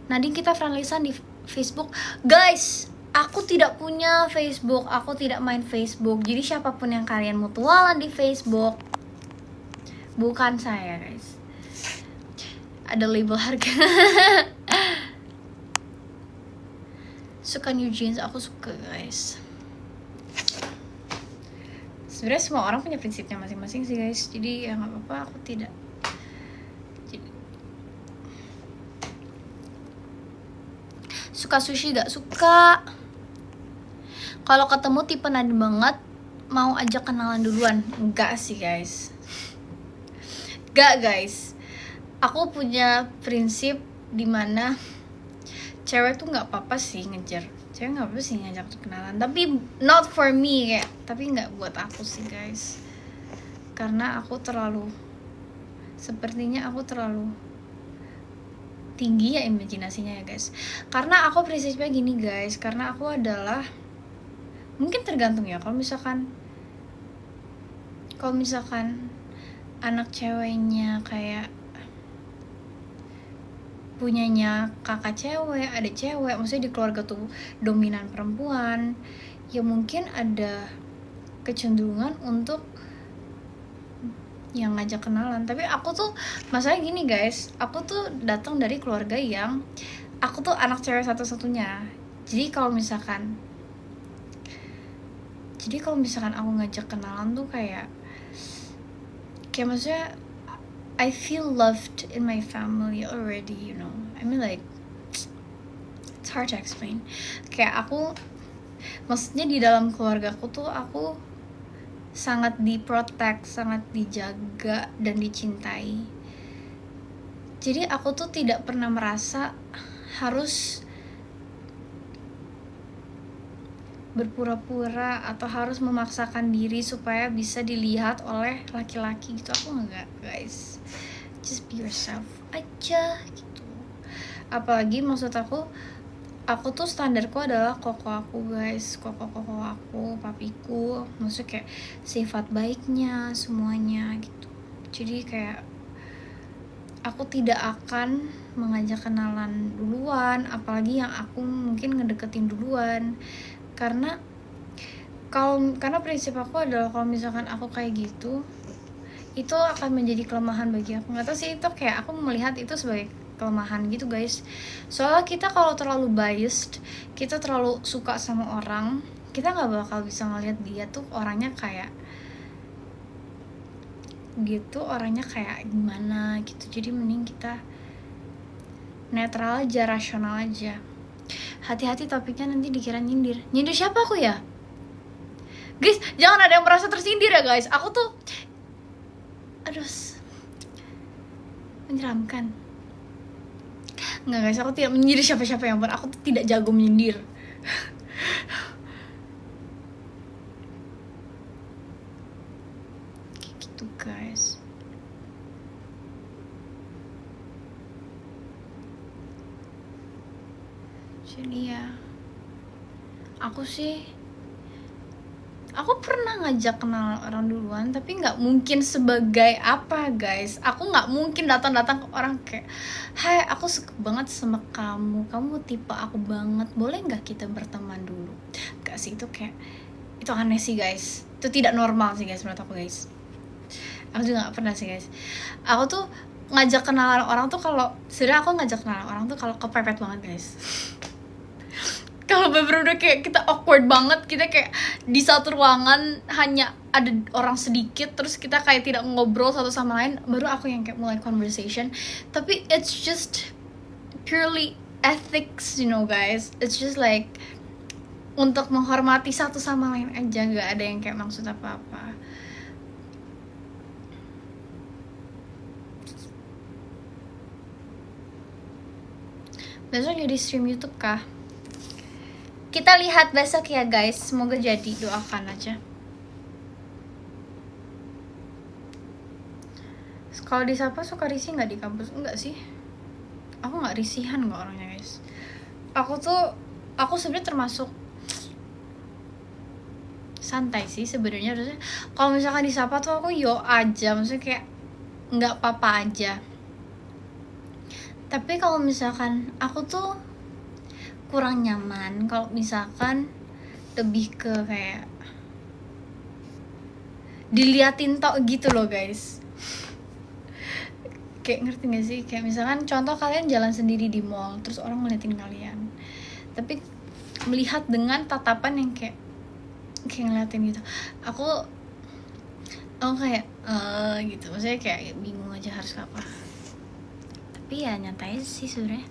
Nadine kita friendly-san di Facebook. Guys, aku tidak punya Facebook, aku tidak main Facebook. Jadi siapapun yang kalian mutualan di Facebook, bukan saya guys. Ada label harga. Suka new jeans, aku suka guys. Sebenarnya semua orang punya prinsipnya masing-masing sih guys, jadi ya nggak apa-apa, aku tidak. Suka sushi gak? Suka. Kalau ketemu tipe Nadine banget, mau ajak kenalan duluan? Enggak sih guys. Gak guys, aku punya prinsip dimana cewek tuh nggak apa-apa sih ngejar, cewek nggak apa-apa sih ngajak kenalan, tapi not for me kayak, tapi nggak buat aku sih guys, karena aku sepertinya aku terlalu tinggi ya imajinasinya ya guys. Karena aku prinsipnya gini guys, karena aku adalah, mungkin tergantung ya, kalau misalkan anak ceweknya kayak punyanya kakak cewek, adik cewek, maksudnya di keluarga tuh dominan perempuan, ya mungkin ada kecenderungan untuk yang ngajak kenalan. Tapi aku tuh masalahnya gini guys, aku tuh datang dari keluarga yang aku tuh anak cewek satu-satunya. Jadi kalau misalkan aku ngajak kenalan tuh kayak kayak maksudnya I feel loved in my family already, you know. I mean like it's hard to explain. Kayak aku, maksudnya di dalam keluarga aku tuh aku sangat diprotect, sangat dijaga dan dicintai. Jadi aku tuh tidak pernah merasa harus berpura-pura atau harus memaksakan diri supaya bisa dilihat oleh laki-laki gitu. Aku enggak, guys. Just be yourself aja gitu. Apalagi maksud aku tuh standarku adalah koko aku, guys. Koko aku, papiku. Maksudnya kayak sifat baiknya semuanya gitu. Jadi kayak aku tidak akan mengajak kenalan duluan, apalagi yang aku mungkin ngedeketin duluan. Karena prinsip aku adalah kalau misalkan aku kayak gitu, itu akan menjadi kelemahan bagi aku. Nggak tahu sih, itu kayak aku melihat itu sebagai kelemahan gitu, guys. Soalnya kita kalau terlalu biased, kita terlalu suka sama orang, kita nggak bakal bisa ngelihat dia tuh orangnya kayak gitu, orangnya kayak gimana gitu. Jadi mending kita netral aja, rasional aja. Hati-hati topiknya nanti dikira nyindir. Nyindir siapa aku ya? Guys, jangan ada yang merasa tersindir ya, guys. Aku tuh aduh, menyeramkan. Nggak, guys, aku tidak menyindir siapa-siapa yang aku tuh tidak jago menyindir. Kayak gitu, guys. Jadi ya, aku pernah ngajak kenal orang duluan, tapi nggak mungkin sebagai apa, guys. Aku nggak mungkin datang ke orang kayak, hai, aku suka banget sama kamu tipe aku banget, boleh nggak kita berteman dulu? Gak sih, itu kayak, itu aneh sih, guys. Itu tidak normal sih, guys, menurut aku, guys. Aku juga nggak pernah sih, guys. Aku tuh ngajak kenalan orang tuh kalau sebenarnya aku ngajak kenalan orang tuh kalau kepepet banget, guys. Kalau bener-bener kayak kita awkward banget, kita kayak di satu ruangan hanya ada orang sedikit, terus kita kayak tidak ngobrol satu sama lain, baru aku yang kayak mulai conversation. Tapi it's just purely ethics, you know, guys. It's just like untuk menghormati satu sama lain aja, nggak ada yang kayak maksud apa-apa. Besok jadi stream YouTube kah? Kita lihat besok ya, guys. Semoga jadi, doakan aja. Kalau disapa suka risih nggak di kampus? Enggak sih. Aku nggak risihan nggak orangnya, guys. Aku sebenarnya termasuk santai sih sebenarnya. Kalau misalkan disapa tuh aku yo aja, maksudnya kayak nggak apa-apa aja. Tapi kalau misalkan aku tuh kurang nyaman kalau misalkan lebih ke kayak diliatin tok gitu loh, guys. Kayak ngerti gak sih? Kayak misalkan contoh kalian jalan sendiri di mall, terus orang ngeliatin kalian, tapi melihat dengan tatapan yang kayak ngeliatin gitu. Aku kayak gitu, maksudnya kayak bingung aja harus apa. Tapi ya nyantai sih sebenarnya.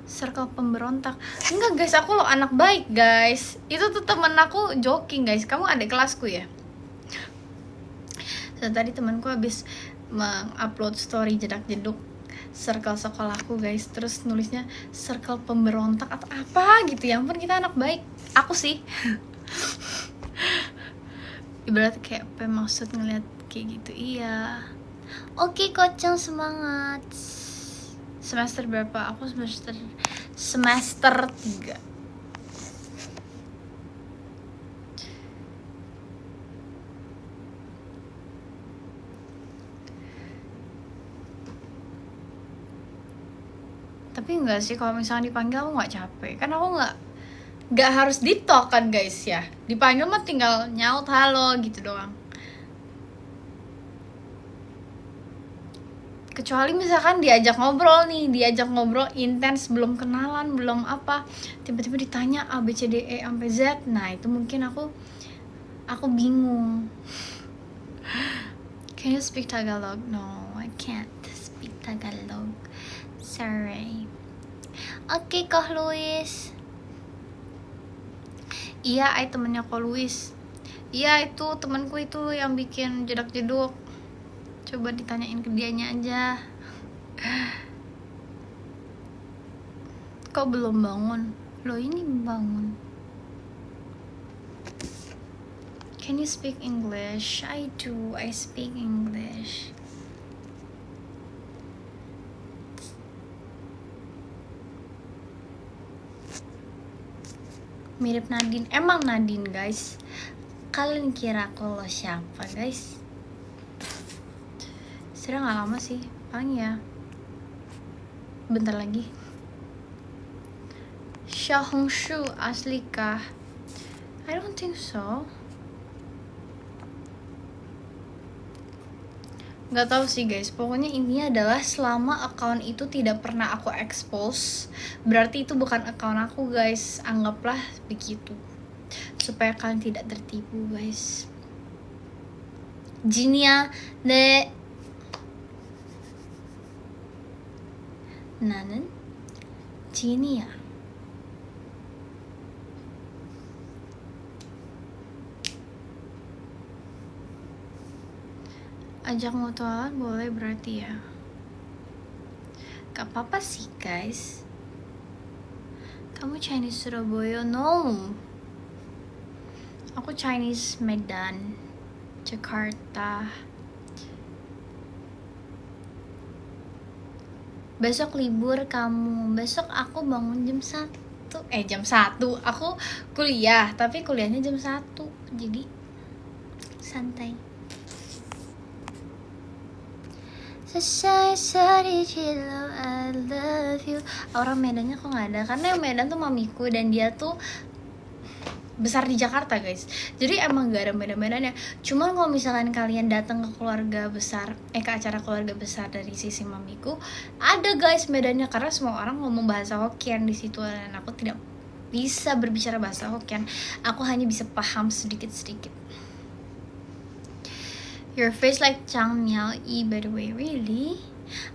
Circle pemberontak. Enggak, guys, aku loh anak baik, guys. Itu tuh temen aku joking, guys. Kamu adik kelasku ya? So, tadi temanku habis mengupload story jedak-jeduk circle sekolahku, guys. Terus nulisnya circle pemberontak atau apa gitu. Ya ampun, kita anak baik. Aku sih. Ibarat kayak apa maksud ngeliat kayak gitu. Iya. Oke, Kocong, semangat. Semester berapa? Aku semester 3. Tapi enggak sih, kalau misalnya dipanggil aku nggak capek. Kan aku nggak harus deep talk kan, guys, ya. Dipanggil mah tinggal nyaut halo gitu doang. Kecuali misalkan diajak ngobrol intens, belum kenalan, belum apa, tiba-tiba ditanya A B C D E sampai Z, nah itu mungkin aku bingung. Can you speak Tagalog? No, I can't speak Tagalog. Sorry. Oke, Kak Luis. Iya, temennya Kak Luis. Iya, itu temanku itu yang bikin jedak-jeduk. Coba ditanyain ke dianya aja. Kok belum bangun? Lo ini bangun. Can you speak English? I do, I speak English. Mirip Nadine. Emang Nadine, guys. Kalian kira aku lo siapa, guys? Sudah gak lama sih, paling ya bentar lagi. Xiaohongshu asli kah? I don't think so. Gak tahu sih guys, pokoknya intinya adalah selama account itu tidak pernah aku expose, berarti itu bukan account aku guys. Anggaplah begitu, supaya kalian tidak tertipu guys. Jinia 네 나는 지니야. Ajak mutualan boleh berarti ya. Gak apa-apa sih guys. Kamu Chinese Surabaya? No, aku Chinese Medan, Jakarta. Besok libur kamu. Besok aku bangun jam 1. Jam 1 aku kuliah, tapi kuliahnya jam 1. Jadi santai. Sorry Cilo, I love you. Orang Medannya kok gak ada? Karena yang Medan tuh mamiku dan dia tuh besar di Jakarta guys, jadi emang gak ada Medan-Medannya. Cuman kalau misalkan kalian datang ke keluarga besar, ke acara keluarga besar dari sisi mamiku, ada guys Medannya, karena semua orang ngomong bahasa Hokkien di situ dan aku tidak bisa berbicara bahasa Hokkien, aku hanya bisa paham sedikit-sedikit. Your face like Chang Miao Yi, by the way. Really?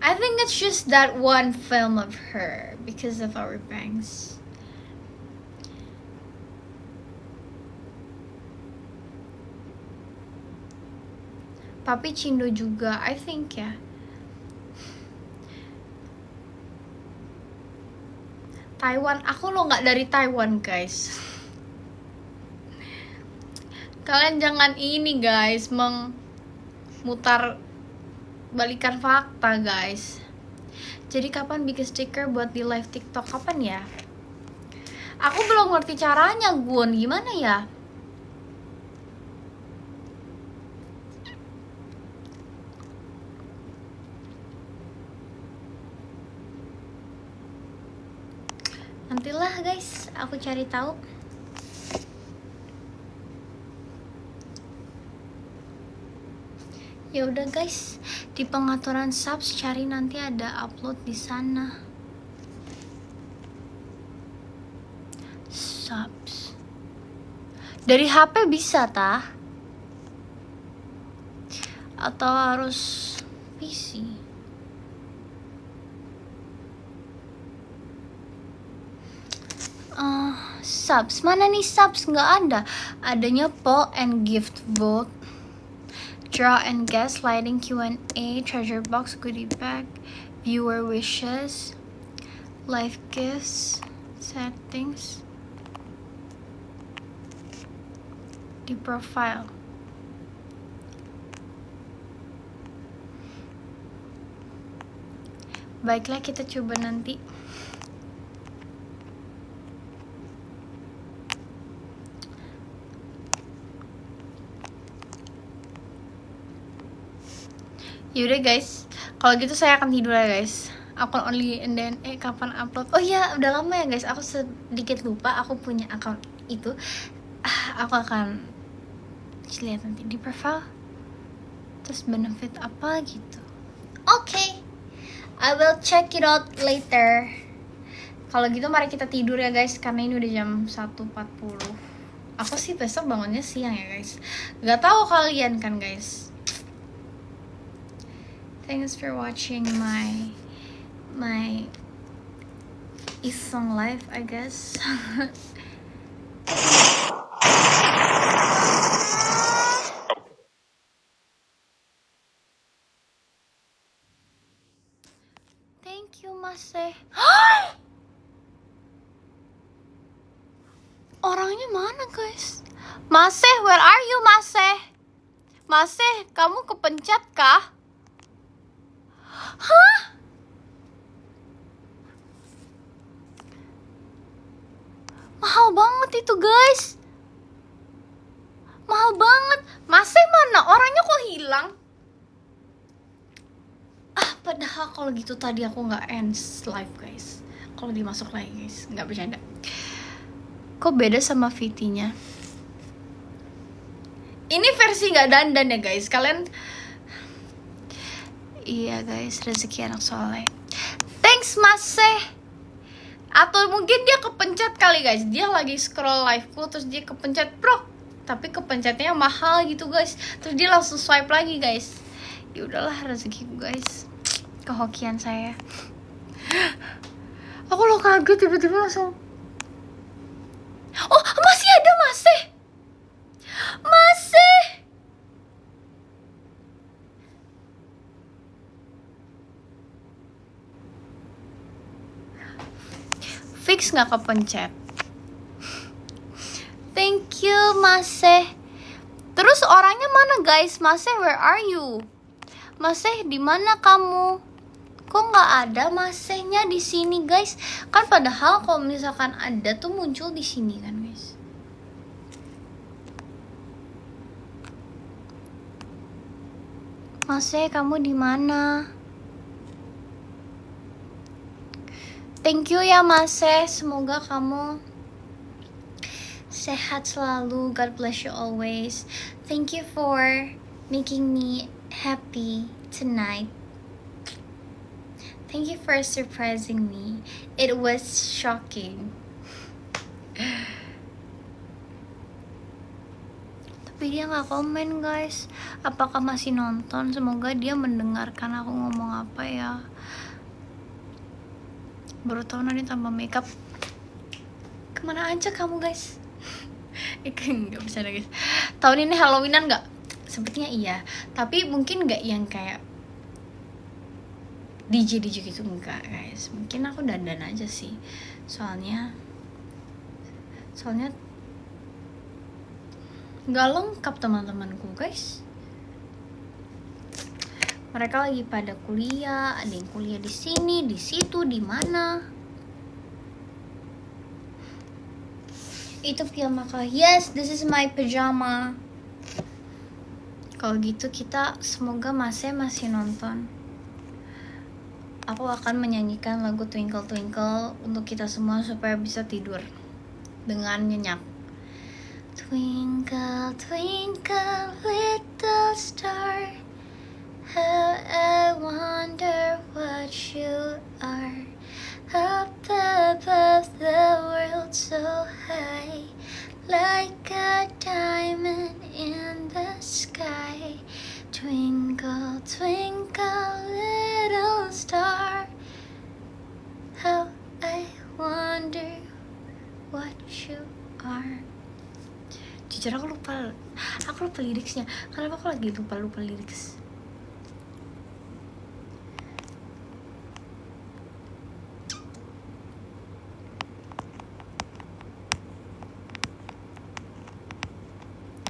I think it's just that one film of her because of our bangs. Papi Cindo juga, I think ya. Taiwan, aku lo nggak dari Taiwan guys. Kalian jangan ini guys, memutar balikan fakta guys. Jadi kapan bikin stiker buat di live TikTok? Kapan ya? Aku belum ngerti caranya Gun, gimana ya? Nantilah guys, aku cari tahu. Ya udah guys, di pengaturan subs cari nanti ada upload di sana. Subs. Dari HP bisa tah? Atau harus PC? Subs, mana nih subs? Nggak ada. Adanya poll and gift vote, draw and guess, lighting, Q&A, treasure box, goodie bag, viewer wishes, live gifts, settings, di profile. Baiklah, kita coba nanti. Yaudah guys, kalau gitu saya akan tidur ya guys. Akun only and then kapan upload? Oh iya, udah lama ya guys. Aku sedikit lupa aku punya akun itu. Aku akan lihat nanti di profile. Terus benefit apa gitu. Oke. I will check it out later. Kalau gitu mari kita tidur ya guys, karena ini udah jam 1.40. Aku sih besok bangunnya siang ya guys. Gak tahu kalian kan guys. Thanks for watching my Isong life, I guess. Thank you, Maseh. Orangnya mana, guys? Maseh, where are you, Maseh? Maseh, kamu kepencet kah? Hah? Mahal banget itu, guys. Mahal banget. Maseh mana? Orangnya kok hilang? Padahal kalau gitu tadi aku nggak end live, guys. Kalau dimasuk lagi, guys. Nggak bercanda. Kok beda sama VT-nya? Ini versi nggak dandan ya guys. Kalian, iya guys, rezeki anak soleh. Thanks Maseh. Atau mungkin dia kepencet kali guys. Dia lagi scroll liveku terus dia kepencet bro. Tapi kepencetnya mahal gitu guys. Terus dia langsung swipe lagi guys. Ya udahlah, rezekiku guys. Kehokian saya. Aku lo kaget tiba-tiba langsung. Oh, masih ada Maseh. Maseh. Fix nggak kepencet. Thank you Maseh. Terus orangnya mana guys? Maseh, where are you? Maseh, di mana kamu? Kok nggak ada Masehnya di sini guys? Kan padahal kalau misalkan ada tuh muncul di sini kan guys. Maseh, kamu di mana? Thank you ya Maseh. Semoga kamu sehat selalu. God bless you always. Thank you for making me happy tonight. Thank you for surprising me. It was shocking. Tapi dia nggak komen guys. Apakah masih nonton? Semoga dia mendengarkan aku ngomong apa ya. Baru tahu Nadine tambah makeup. Kemana aja kamu guys? Nggak bisa deh guys. Tahun ini Halloweenan nggak? Sepertinya iya. Tapi mungkin nggak yang kayak DJ gitu, enggak guys. Mungkin aku dandan aja sih. Soalnya nggak lengkap teman-temanku guys. Mereka lagi pada kuliah, ada yang kuliah di sini, di situ, di mana. Itu piyama kah? Yes, this is my pajama. Kalau gitu kita semoga masih nonton. Aku akan menyanyikan lagu Twinkle Twinkle untuk kita semua supaya bisa tidur dengan nyenyak. Twinkle twinkle little star, how I wonder what you are. Up above the world so high, like a diamond in the sky. Twinkle, twinkle, little star, how I wonder what you are. Jujur aku lupa liriknya. Kenapa aku lagi lupa lirik?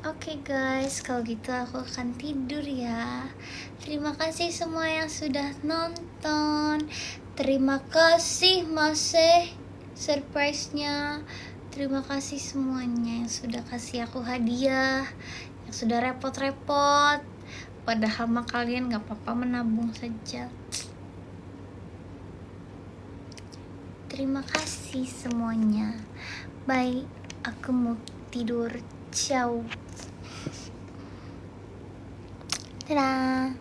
Oke guys, kalau gitu aku akan tidur ya. Terima kasih semua yang sudah nonton. Terima kasih Maseh surprise-nya. Terima kasih semuanya yang sudah kasih aku hadiah, yang sudah repot-repot. Padahal mah kalian gak apa-apa menabung saja. Terima kasih semuanya. Bye, aku mau tidur. Ciao. Dadah.